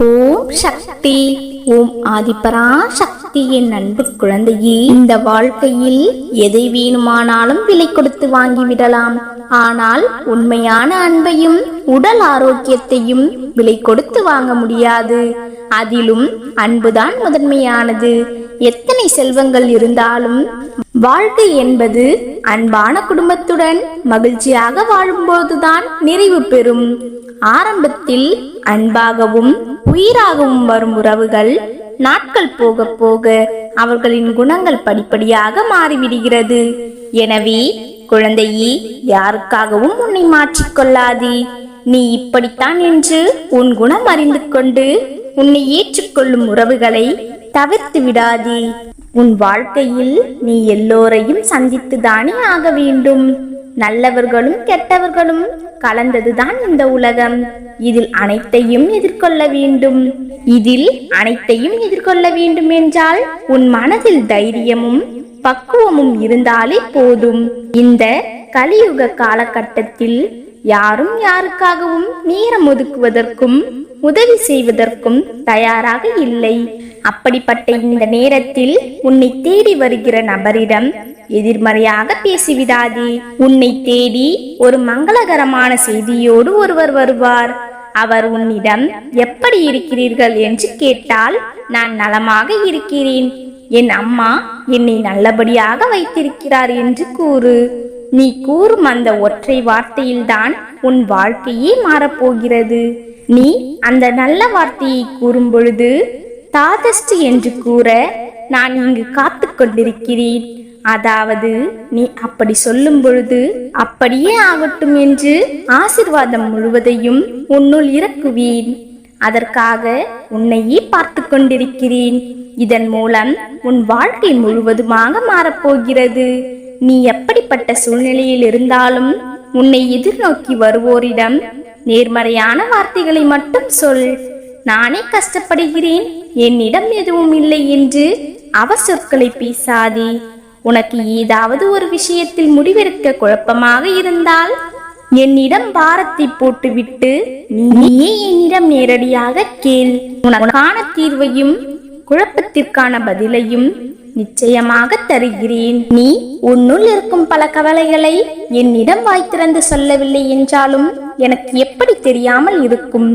ஓம் சக்தி. ஓம் ஆதிபரா சக்தியின் அன்பு குழந்தையே, இந்த வாழ்க்கையில் எதை வேணுமானாலும் விலை கொடுத்து வாங்கிவிடலாம். ஆனால் உண்மையான அன்பையும் உடல் ஆரோக்கியத்தையும் விலை கொடுத்து வாங்க முடியாது. அதிலும் அன்புதான் முதன்மையானது. எத்தனை செல்வங்கள் இருந்தாலும் வாழ்க்கை என்பது அன்பான குடும்பத்துடன் மகிழ்ச்சியாக வாழும்போதுதான் நிறைவு பெறும். ஆரம்பத்தில் அன்பாகவும் உயிராகவும் வரும் உறவுகள் நாட்கள் போக போக அவர்களின் குணங்கள் படிப்படியாக மாறிவிடுகிறது. எனவே குழந்தையே, யாருக்காகவும் உன்னை மாற்றிக்கொள்ளாதே. நீ இப்படித்தான் என்று உன் குணம் அறிந்து கொண்டு உன்னை ஏற்றுக்கொள்ளும் உறவுகளை தவிர்த்து விடாதே. உன் வாழ்க்கையில் நீ எல்லோரையும் சந்தித்துதானே ஆக வேண்டும். நல்லவர்களும் கெட்டவர்களும் கலந்ததுதான் இந்த உலகம். இதில் அனைத்தையும் எதிர்கொள்ள வேண்டும் என்றால் உன் மனதில் தைரியமும் பக்குவமும் இருந்தாலே போதும். இந்த கலியுக காலகட்டத்தில் யாரும் யாருக்காகவும் நேரம் ஒதுக்குவதற்கும் உதவி செய்வதற்கும் தயாராக இல்லை. அப்படிப்பட்ட இந்த நேரத்தில் உன்னை தேடி வருகிற நபரிடம் எதிர்மறையாக பேசிவிடாதே. உன்னை தேடி ஒரு மங்களகரமான செய்தியோடு ஒருவர் வருவார். அவர் உன்னிடம் எப்படி இருக்கிறீர்கள் என்று கேட்டால், நான் நலமாக இருக்கிறேன், என் அம்மா என்னை நல்லபடியாக வைத்திருக்கிறார் என்று கூறு. நீ கூறும் அந்த ஒற்றை வார்த்தையில்தான் உன் வாழ்க்கையே மாறப்போகிறது. நீ அந்த நல்ல வார்த்தையை கூறும் பொழுது தாதஸ்து என்று கூற நான் இங்கு காத்து கொண்டிருக்கிறேன். அதாவது நீ அப்படி சொல்லும் பொழுது அப்படியே ஆகட்டும் என்று ஆசீர்வாதம் முழுவதையும் உன்னுள் இறக்குவேன். அதற்காக உன்னையே பார்த்து கொண்டிருக்கிறேன். இதன் மூலம் உன் வாழ்க்கை முழுவதுமாக மாறப்போகிறது. நீ எப்படிப்பட்ட சூழ்நிலையில் இருந்தாலும் உன்னை எதிர்நோக்கி வருவோரிடம் நேர்மறையான வார்த்தைகளை மட்டும் சொல். நானே கஷ்டப்படுகிறேன், என்னிடம் எதுவும் இல்லை என்று அவசொற்களை பேசாதே. உனக்கு ஏதாவது ஒரு விஷயத்தில் முடிவெடுக்க குழப்பமாக இருந்தால் என்னிடம் பாரத்தை போட்டுவிட்டு நீயே என்னிடம் நேரடியாக கேள். உனக்கான தீர்வையும் குழப்பத்திற்கான பதிலையும் நிச்சயமாக தருகிறேன். நீ உன்னுள் இருக்கும் பல கவலைகளை என்னிடம் வாய் திறந்து சொல்லவில்லை என்றாலும் எனக்கு எப்படி தெரியாமல் இருக்கும்?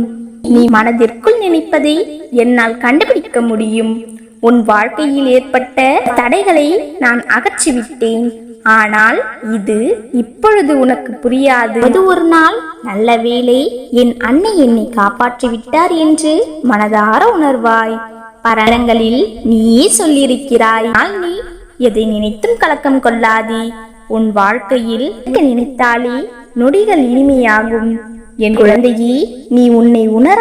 நீ மனதிற்குள் நினைப்பதை என்னால் கண்டுபிடிக்க முடியும். உன் வாழ்க்கையில் ஏற்பட்ட தடைகளை நான் அகற்றிவிட்டேன். ஆனால் இது இப்பொழுது உனக்கு புரியாது. அது ஒரு நாள் நல்ல வேளை என் அன்னை என்னை காப்பாற்றி விட்டார் என்று மனதார உணர்வாய். பரங்களில் நீயே சொல்லியிருக்கிறாய். நீ எதை நினைத்தும் கலக்கம் கொள்ளாதே. உன் வாழ்க்கையில் நினைத்தாலே நொடிகள் இனிமையாகும். என் குழந்தையே, நீ உன்னை உணர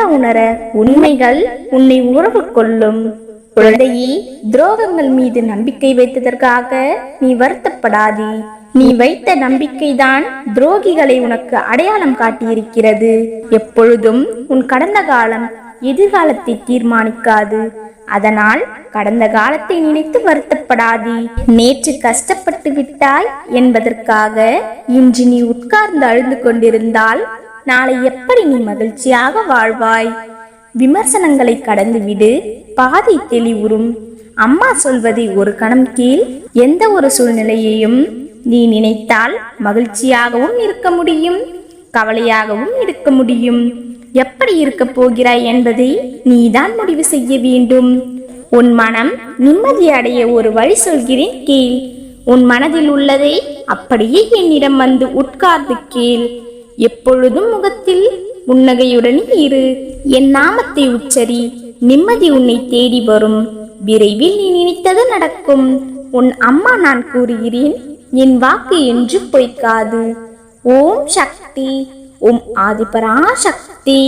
உண்மைகள் உன்னை உறவு கொள்ளும். குழந்தையே, துரோகங்கள் மீது நம்பிக்கை வைத்ததற்காக நீ வருத்தப்படாதே. நீ வைத்த நம்பிக்கைதான் துரோகிகளை உனக்கு அடையாளம் காட்டியிருக்கிறது. எப்பொழுதும் உன் கடந்த காலம் எதிர்காலத்தை தீர்மானிக்காது. அதனால் கடந்த காலத்தை நினைத்து வருத்தப்படாதே. நேற்று கஷ்டப்பட்டு விட்டாய் என்பதற்காக இன்று நீ உட்கார்ந்து அழுது கொண்டிருந்தால் நாளை எப்படி நீ மகிழ்ச்சியாக வாழ்வாய்? விமர்சனங்களை கடந்துவிடு, பாதை தெளிவுறும். அம்மா சொல்வதை ஒரு கணம் கீழ். எந்த ஒரு சூழ்நிலையையும் நீ நினைத்தால் மகிழ்ச்சியாகவும் இருக்க முடியும், கவலையாகவும் இருக்க முடியும். எப்படி இருக்க போகிறாய் என்பதை நீதான் முடிவு செய்ய வேண்டும். உன் மனம் நிம்மதி அடைய ஒரு வழி சொல்கிறேன் கேள். உன் மனதில் உள்ளதை அப்படியே என்னிடம் வந்து உட்கார்ந்து கேள். எப்பொழுதும் முகத்தில் புன்னகையுடன் இரு. என் நாமத்தை உச்சரி. நிம்மதி உன்னை தேடி வரும். விரைவில் நீ நினைத்தது நடக்கும். உன் அம்மா நான் கூறுகிறேன், என் வாக்கு என்று பொய்க்காது. ஓம் சக்தி. ஓம் ஆதிபரா சக்தி.